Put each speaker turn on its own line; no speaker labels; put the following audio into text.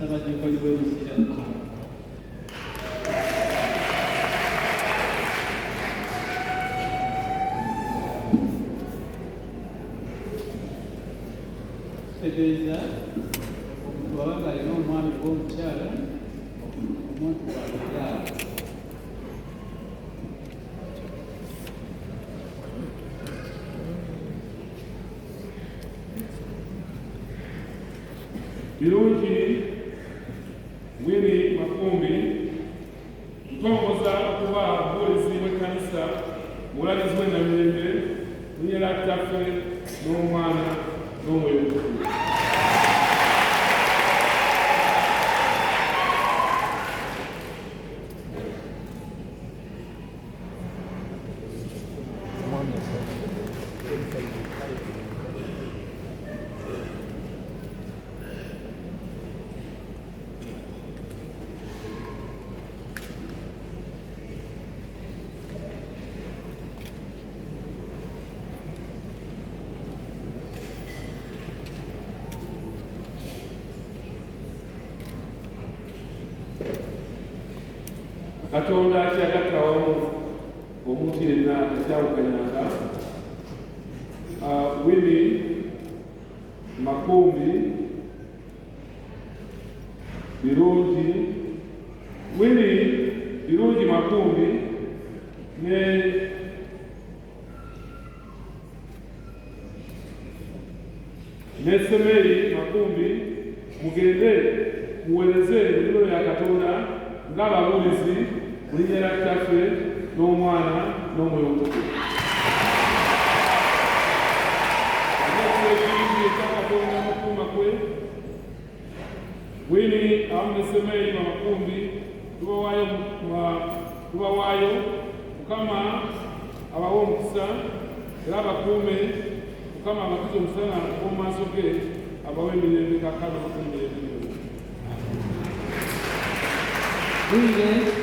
n'abaddiukoni b'emisira tegeeza bw'abanga alina omwami gw'omukyala omuntu bw'amubyala
birungi Winnie Makumbi ntongoza okuba obuweerezi bw'ekkanisa mulagizi w'ennamirembe lunyera ttaffe n'omwana n'omwoyo omutukuvu. Katonda kyagattawamu omuntu yenna akyawukanyanga Winnie Makumbi birungi Winnie birungi Makumbi ne Semeri Makumbi mugende muweereze emirimu ya Katonda ng'ababuulizi mu linnya lya Kitaffe n'Omwana n'Omwoyo Omutukuvu. Ekintu ekya Katonda mu kuuma kwe Winnie awamu ne Semeri Makumbi tubawaayo Mukama abawe omukisa era abakuume Mukama abakize omusana omu maaso ge abawe emirembe kakano n'emirembe.
Winnie